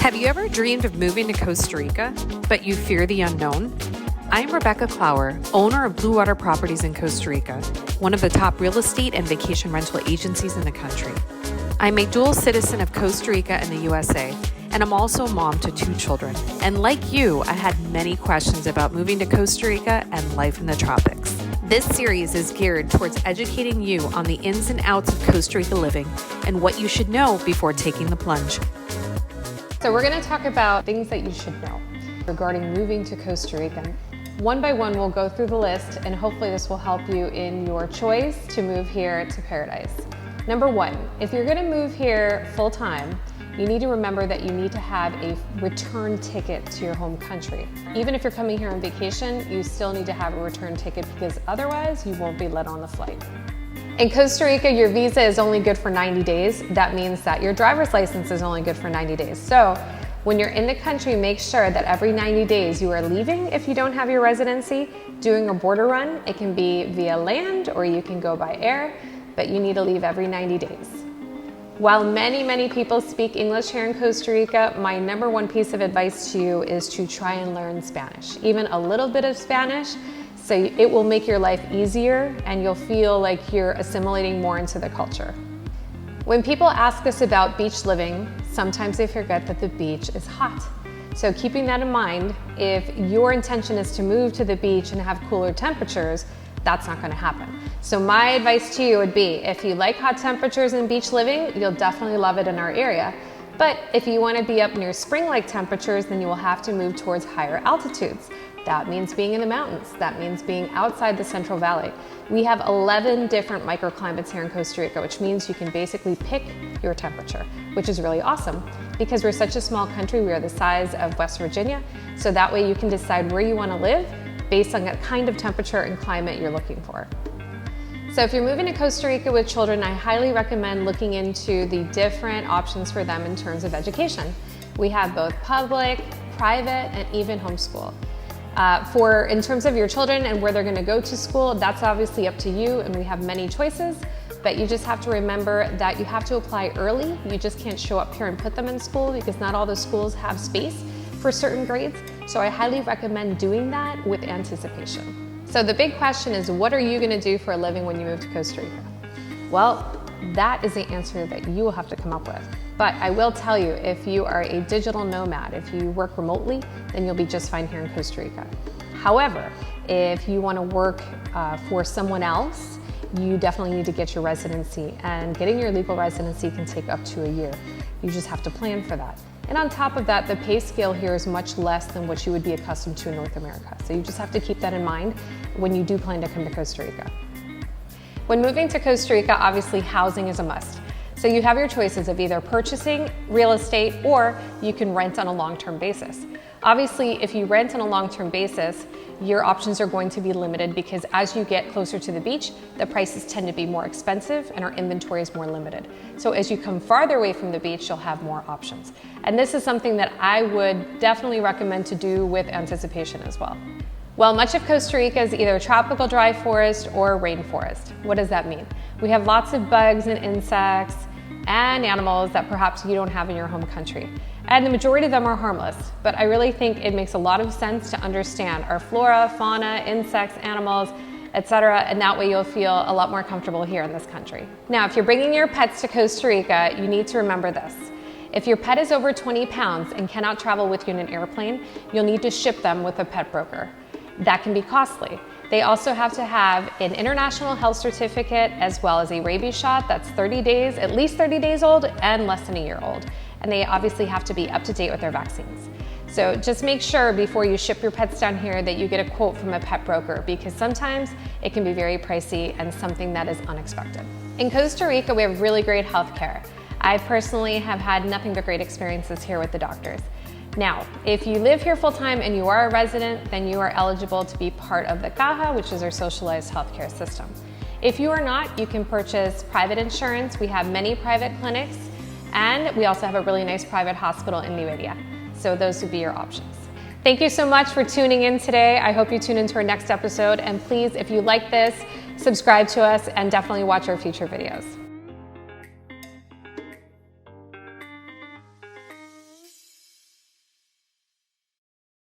Have you ever dreamed of moving to Costa Rica, but you fear the unknown? I'm Rebecca Clower, owner of Blue Water Properties in Costa Rica, one of the top real estate and vacation rental agencies in the country. I'm a dual citizen of Costa Rica and the USA, and I'm also a mom to 2 children. And like you, I had many questions about moving to Costa Rica and life in the tropics. This series is geared towards educating you on the ins and outs of Costa Rica living and what you should know before taking the plunge. So we're going to talk about things that you should know regarding moving to Costa Rica. One by one, we'll go through the list, and hopefully this will help you in your choice to move here to paradise. Number 1, if you're going to move here full-time, you need to remember that you need to have a return ticket to your home country. Even if you're coming here on vacation, you still need to have a return ticket because otherwise you won't be let on the flight. In Costa Rica, your visa is only good for 90 days. That means that your driver's license is only good for 90 days. So when you're in the country, make sure that every 90 days you are leaving if you don't have your residency, doing a border run. It can be via land or you can go by air, but you need to leave every 90 days. While many people speak English here in Costa Rica, my number 1 piece of advice to you is to try and learn Spanish, even a little bit of Spanish. So it will make your life easier and you'll feel like you're assimilating more into the culture. When people ask us about beach living, sometimes they forget that the beach is hot. So keeping that in mind, if your intention is to move to the beach and have cooler temperatures, that's not going to happen. So my advice to you would be, if you like hot temperatures and beach living, you'll definitely love it in our area. But if you want to be up near spring-like temperatures, then you will have to move towards higher altitudes. That means being in the mountains. That means being outside the Central Valley. We have 11 different microclimates here in Costa Rica, which means you can basically pick your temperature, which is really awesome. Because we're such a small country, we are the size of West Virginia, so that way you can decide where you want to live based on the kind of temperature and climate you're looking for. So if you're moving to Costa Rica with children, I highly recommend looking into the different options for them in terms of education. We have both public, private, and even homeschool. In terms of your children and where they're going to go to school, that's obviously up to you, and we have many choices, but you just have to remember that you have to apply early. You just can't show up here and put them in school because not all the schools have space for certain grades. So I highly recommend doing that with anticipation. So the big question is, what are you going to do for a living when you move to Costa Rica? Well, that is the answer that you will have to come up with. But I will tell you, if you are a digital nomad, if you work remotely, then you'll be just fine here in Costa Rica. However, if you want to work for someone else, you definitely need to get your residency, and getting your legal residency can take up to a year. You just have to plan for that. And on top of that, the pay scale here is much less than what you would be accustomed to in North America. So you just have to keep that in mind when you do plan to come to Costa Rica. When moving to Costa Rica, obviously housing is a must. So you have your choices of either purchasing real estate or you can rent on a long-term basis. Obviously, if you rent on a long-term basis, your options are going to be limited because as you get closer to the beach, the prices tend to be more expensive and our inventory is more limited. So as you come farther away from the beach, you'll have more options. And this is something that I would definitely recommend to do with anticipation as well. Well, much of Costa Rica is either tropical dry forest or rainforest. What does that mean? We have lots of bugs and insects and animals that perhaps you don't have in your home country. And the majority of them are harmless, but I really think it makes a lot of sense to understand our flora, fauna, insects, animals, etc., and that way you'll feel a lot more comfortable here in this country. Now, if you're bringing your pets to Costa Rica, you need to remember this. If your pet is over 20 pounds and cannot travel with you in an airplane, you'll need to ship them with a pet broker. That can be costly. They also have to have an international health certificate as well as a rabies shot that's 30 days, at least 30 days old and less than a year old. And they obviously have to be up to date with their vaccines. So just make sure before you ship your pets down here that you get a quote from a pet broker, because sometimes it can be very pricey and something that is unexpected. In Costa Rica, we have really great healthcare. I personally have had nothing but great experiences here with the doctors. Now, if you live here full-time and you are a resident, then you are eligible to be part of the Caja, which is our socialized healthcare system. If you are not, you can purchase private insurance. We have many private clinics, and we also have a really nice private hospital in Liberia. So those would be your options. Thank you so much for tuning in today. I hope you tune into our next episode, and please, if you like this, subscribe to us and definitely watch our future videos.